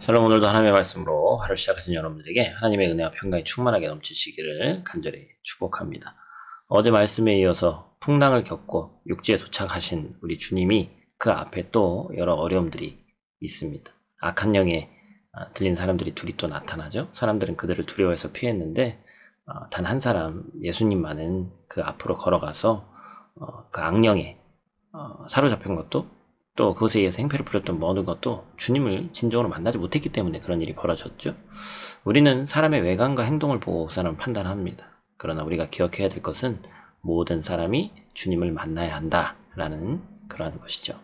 샬롬. 오늘도 하나님의 말씀으로 하루 시작하신 여러분들에게 하나님의 은혜와 평강이 충만하게 넘치시기를 간절히 축복합니다. 어제 말씀에 이어서 풍랑을 겪고 육지에 도착하신 우리 주님이 그 앞에 또 여러 어려움들이 있습니다. 악한 영에 들린 사람들이 둘이 또 나타나죠. 사람들은 그들을 두려워해서 피했는데 단 한 사람 예수님만은 그 앞으로 걸어가서 그 악령에 사로잡힌 것도 또 그것에 의해서 행패를 부렸던 모든 것도 주님을 진정으로 만나지 못했기 때문에 그런 일이 벌어졌죠. 우리는 사람의 외관과 행동을 보고 그 사람을 판단합니다. 그러나 우리가 기억해야 될 것은 모든 사람이 주님을 만나야 한다라는 그러한 것이죠.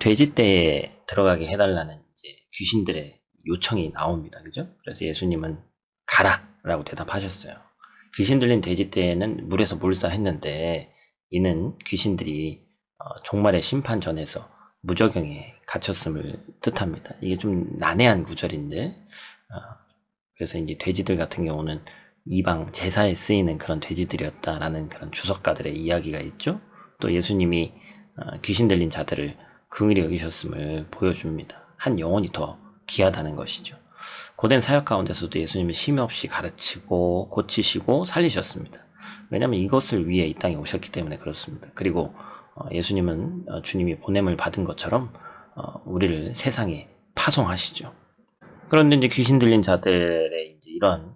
돼지떼에 들어가게 해달라는 이제 귀신들의 요청이 나옵니다. 그죠? 그래서 예수님은 가라라고 대답하셨어요. 귀신 들린 돼지떼에는 물에서 몰사했는데 이는 귀신들이 종말의 심판 전에서 무저경에 갇혔음을 뜻합니다. 이게 좀 난해한 구절인데, 그래서 이제 돼지들 같은 경우는 이방 제사에 쓰이는 그런 돼지들이었다라는 그런 주석가들의 이야기가 있죠. 또 예수님이 귀신 들린 자들을 긍휼히 여기셨음을 보여줍니다. 한 영혼이 더 귀하다는 것이죠. 고된 사역 가운데서도 예수님은 쉼없이 가르치고 고치시고 살리셨습니다. 왜냐하면 이것을 위해 이 땅에 오셨기 때문에 그렇습니다. 그리고 예수님은 주님이 보냄을 받은 것처럼 우리를 세상에 파송하시죠. 그런데 이제 귀신 들린 자들의 이제 이런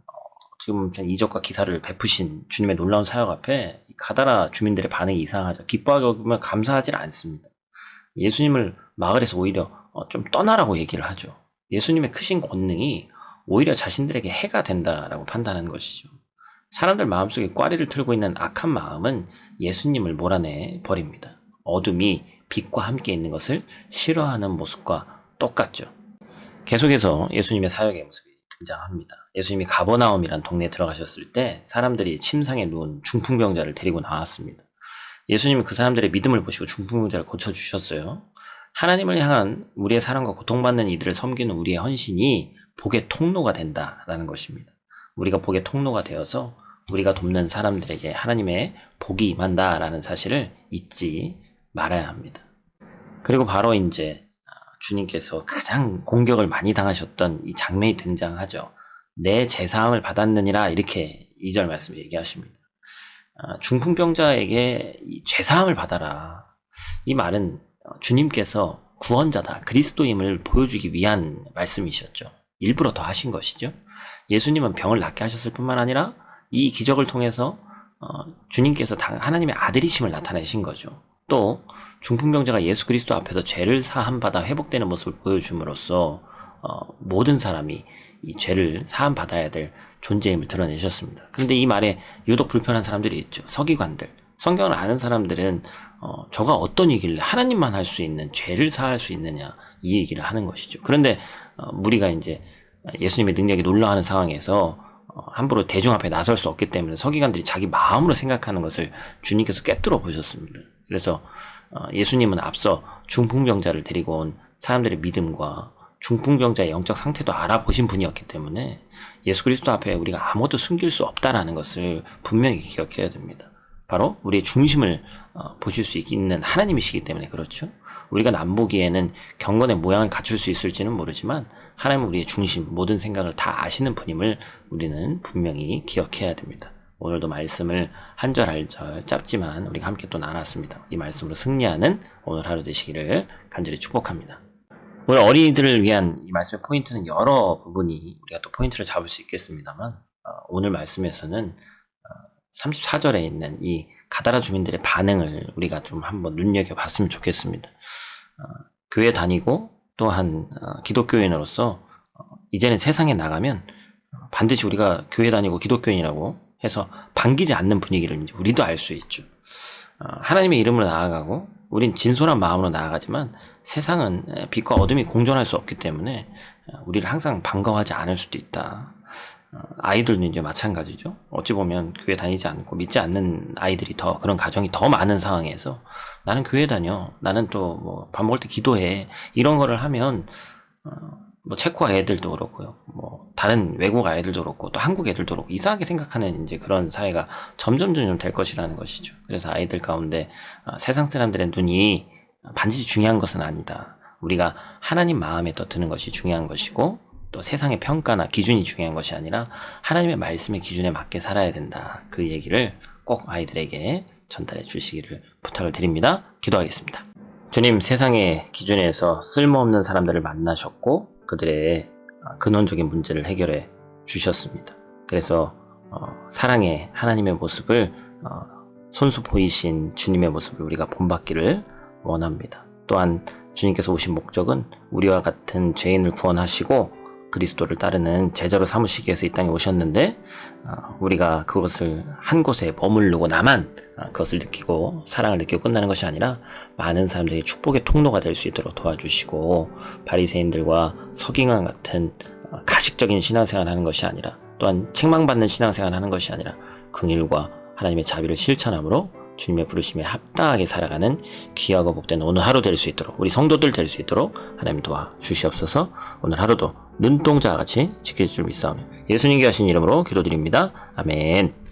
지금 이적과 기사를 베푸신 주님의 놀라운 사역 앞에 가다라 주민들의 반응이 이상하죠. 기뻐하면 감사하지 않습니다. 예수님을 마을에서 오히려 좀 떠나라고 얘기를 하죠. 예수님의 크신 권능이 오히려 자신들에게 해가 된다라고 판단한 것이죠. 사람들 마음속에 꽈리를 틀고 있는 악한 마음은 예수님을 몰아내 버립니다. 어둠이 빛과 함께 있는 것을 싫어하는 모습과 똑같죠. 계속해서 예수님의 사역의 모습이 등장합니다. 예수님이 가버나움이란 동네에 들어가셨을 때 사람들이 침상에 누운 중풍병자를 데리고 나왔습니다. 예수님은 그 사람들의 믿음을 보시고 중풍병자를 고쳐주셨어요. 하나님을 향한 우리의 사랑과 고통받는 이들을 섬기는 우리의 헌신이 복의 통로가 된다라는 것입니다. 우리가 복의 통로가 되어서 우리가 돕는 사람들에게 하나님의 복이 임한다라는 사실을 잊지 말아야 합니다. 그리고 바로 이제 주님께서 가장 공격을 많이 당하셨던 이 장면이 등장하죠. 내 제사함을 받았느니라, 이렇게 2절 말씀을 얘기하십니다. 중풍병자에게 제사함을 받아라. 이 말은 주님께서 구원자다, 그리스도임을 보여주기 위한 말씀이셨죠. 일부러 더 하신 것이죠. 예수님은 병을 낫게 하셨을 뿐만 아니라 이 기적을 통해서 주님께서 하나님의 아들이심을 나타내신 거죠. 또 중풍병자가 예수 그리스도 앞에서 죄를 사함받아 회복되는 모습을 보여줌으로써 모든 사람이 이 죄를 사함받아야 될 존재임을 드러내셨습니다. 그런데 이 말에 유독 불편한 사람들이 있죠. 서기관들. 성경을 아는 사람들은 저가 어떤 얘기를, 하나님만 할 수 있는 죄를 사할 수 있느냐, 이 얘기를 하는 것이죠. 그런데 우리가 이제 예수님의 능력이 놀라워하는 상황에서 함부로 대중 앞에 나설 수 없기 때문에 서기관들이 자기 마음으로 생각하는 것을 주님께서 꿰뚫어 보셨습니다. 그래서 예수님은 앞서 중풍병자를 데리고 온 사람들의 믿음과 중풍병자의 영적 상태도 알아보신 분이었기 때문에 예수 그리스도 앞에 우리가 아무것도 숨길 수 없다라는 것을 분명히 기억해야 됩니다. 바로 우리의 중심을 보실 수 있는 하나님이시기 때문에 그렇죠. 우리가 남보기에는 경건의 모양을 갖출 수 있을지는 모르지만 하나님은 우리의 중심, 모든 생각을 다 아시는 분임을 우리는 분명히 기억해야 됩니다. 오늘도 말씀을 한 절 한 절 짧지만 우리가 함께 또 나눴습니다. 이 말씀으로 승리하는 오늘 하루 되시기를 간절히 축복합니다. 오늘 어린이들을 위한 이 말씀의 포인트는 여러 부분이 우리가 또 포인트를 잡을 수 있겠습니다만 오늘 말씀에서는 34절에 있는 이 가다라 주민들의 반응을 우리가 좀 한번 눈여겨봤으면 좋겠습니다. 교회 다니고 또한 기독교인으로서 이제는 세상에 나가면 반드시 우리가 교회 다니고 기독교인이라고 해서 반기지 않는 분위기를 이제 우리도 알 수 있죠. 하나님의 이름으로 나아가고 우린 진솔한 마음으로 나아가지만 세상은 빛과 어둠이 공존할 수 없기 때문에 우리를 항상 반가워하지 않을 수도 있다. 아이들도 이제 마찬가지죠. 어찌 보면 교회 다니지 않고 믿지 않는 아이들이 더, 그런 가정이 더 많은 상황에서 나는 교회 다녀, 나는 또 뭐 밥 먹을 때 기도해, 이런 거를 하면 뭐 체코 애들도 그렇고요, 뭐 다른 외국 아이들도 그렇고 또 한국 애들도 그렇고 이상하게 생각하는 이제 그런 사회가 점점 될 것이라는 것이죠. 그래서 아이들 가운데 세상 사람들의 눈이 반드시 중요한 것은 아니다. 우리가 하나님 마음에 더 드는 것이 중요한 것이고 또 세상의 평가나 기준이 중요한 것이 아니라 하나님의 말씀의 기준에 맞게 살아야 된다. 그 얘기를 꼭 아이들에게 전달해 주시기를 부탁을 드립니다. 기도하겠습니다. 주님, 세상의 기준에서 쓸모없는 사람들을 만나셨고 그들의 근원적인 문제를 해결해 주셨습니다. 그래서 사랑의 하나님의 모습을 손수 보이신 주님의 모습을 우리가 본받기를 원합니다. 또한 주님께서 오신 목적은 우리와 같은 죄인을 구원하시고 그리스도를 따르는 제자로 삼으시기 위해서 이 땅에 오셨는데 우리가 그것을 한 곳에 머무르고 나만 그것을 느끼고 사랑을 느끼고 끝나는 것이 아니라 많은 사람들이 축복의 통로가 될 수 있도록 도와주시고 바리새인들과 서기관 같은 가식적인 신앙생활을 하는 것이 아니라 또한 책망받는 신앙생활을 하는 것이 아니라 긍휼과 하나님의 자비를 실천함으로 주님의 부르심에 합당하게 살아가는 귀하고 복된 오늘 하루 될 수 있도록 우리 성도들 될 수 있도록 하나님 도와주시옵소서. 오늘 하루도 눈동자와 같이 지켜줄 줄 믿사오며 예수님께 하신 이름으로 기도드립니다. 아멘.